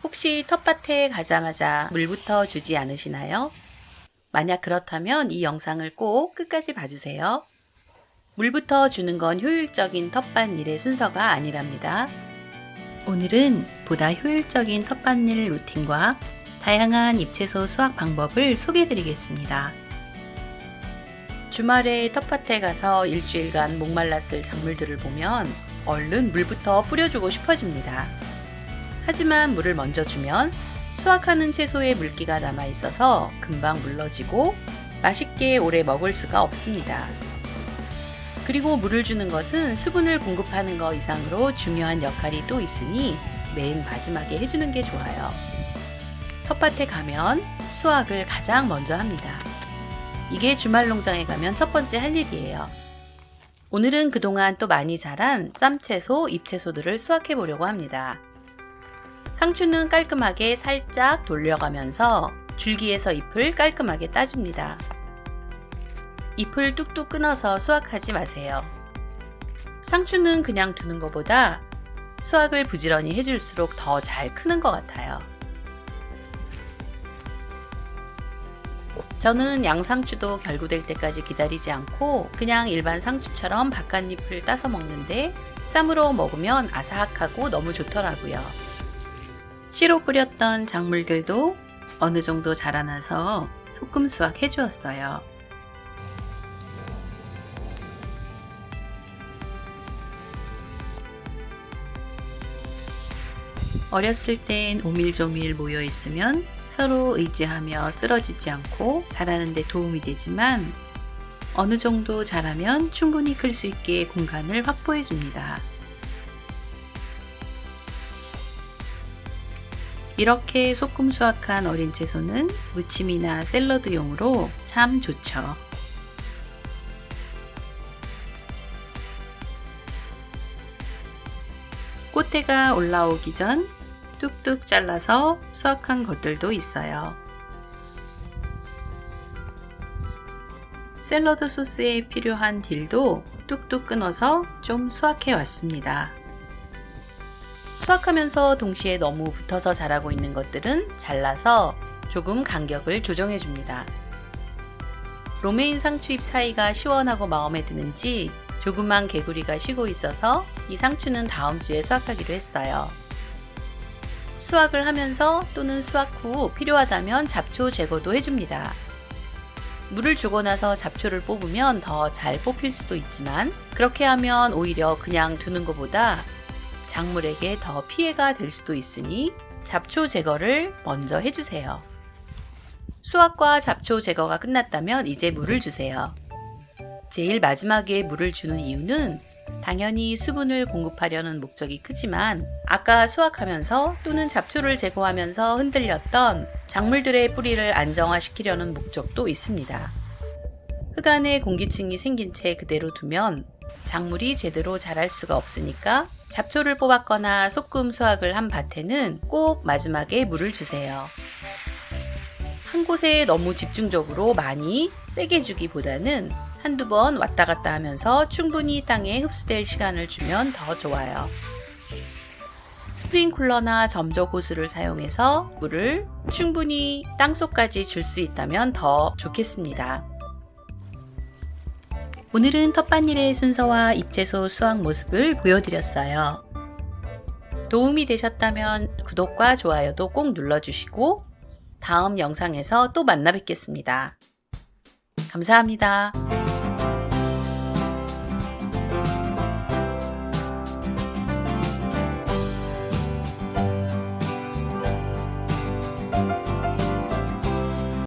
혹시 텃밭에 가자마자 물부터 주지 않으시나요? 만약 그렇다면 이 영상을 꼭 끝까지 봐주세요. 물부터 주는 건 효율적인 텃밭일의 순서가 아니랍니다. 오늘은 보다 효율적인 텃밭일 루틴과 다양한 잎채소 수확 방법을 소개해 드리겠습니다. 주말에 텃밭에 가서 일주일간 목말랐을 작물들을 보면 얼른 물부터 뿌려주고 싶어집니다. 하지만 물을 먼저 주면 수확하는 채소에 물기가 남아 있어서 금방 물러지고 맛있게 오래 먹을 수가 없습니다. 그리고 물을 주는 것은 수분을 공급하는 것 이상으로 중요한 역할이 또 있으니 맨 마지막에 해주는 게 좋아요. 텃밭에 가면 수확을 가장 먼저 합니다. 이게 주말 농장에 가면 첫 번째 할 일이에요. 오늘은 그동안 또 많이 자란 쌈채소, 잎채소들을 수확해 보려고 합니다. 상추는 깔끔하게 살짝 돌려가면서 줄기에서 잎을 깔끔하게 따줍니다. 잎을 뚝뚝 끊어서 수확하지 마세요. 상추는 그냥 두는 것보다 수확을 부지런히 해줄수록 더 잘 크는 것 같아요. 저는 양상추도 결구될 때까지 기다리지 않고 그냥 일반 상추처럼 바깥잎을 따서 먹는데 쌈으로 먹으면 아삭하고 너무 좋더라고요. 씨로 뿌렸던 작물들도 어느 정도 자라나서 소금 수확해 주었어요. 어렸을 땐 오밀조밀 모여 있으면 서로 의지하며 쓰러지지 않고 자라는 데 도움이 되지만 어느 정도 자라면 충분히 클 수 있게 공간을 확보해 줍니다. 이렇게 소금 수확한 어린 채소는 무침이나 샐러드용으로 참 좋죠. 꽃대가 올라오기 전 뚝뚝 잘라서 수확한 것들도 있어요. 샐러드 소스에 필요한 딜도 뚝뚝 끊어서 좀 수확해 왔습니다. 수확하면서 동시에 너무 붙어서 자라고 있는 것들은 잘라서 조금 간격을 조정해 줍니다. 로메인 상추잎 사이가 시원하고 마음에 드는지 조그만 개구리가 쉬고 있어서 이 상추는 다음 주에 수확하기로 했어요. 수확을 하면서 또는 수확 후 필요하다면 잡초 제거도 해줍니다. 물을 주고 나서 잡초를 뽑으면 더 잘 뽑힐 수도 있지만 그렇게 하면 오히려 그냥 두는 것보다 작물에게 더 피해가 될 수도 있으니 잡초 제거를 먼저 해주세요. 수확과 잡초 제거가 끝났다면 이제 물을 주세요. 제일 마지막에 물을 주는 이유는 당연히 수분을 공급하려는 목적이 크지만 아까 수확하면서 또는 잡초를 제거하면서 흔들렸던 작물들의 뿌리를 안정화시키려는 목적도 있습니다. 흙 안에 공기층이 생긴 채 그대로 두면 작물이 제대로 자랄 수가 없으니까 잡초를 뽑았거나 소금 수확을 한 밭에는 꼭 마지막에 물을 주세요. 한 곳에 너무 집중적으로 많이 세게 주기보다는 한두 번 왔다 갔다 하면서 충분히 땅에 흡수될 시간을 주면 더 좋아요. 스프링클러나 점저 호수를 사용해서 물을 충분히 땅속까지 줄 수 있다면 더 좋겠습니다. 오늘은 텃밭일의 순서와 잎채소 수확 모습을 보여드렸어요. 도움이 되셨다면 구독과 좋아요도 꼭 눌러주시고 다음 영상에서 또 만나 뵙겠습니다. 감사합니다.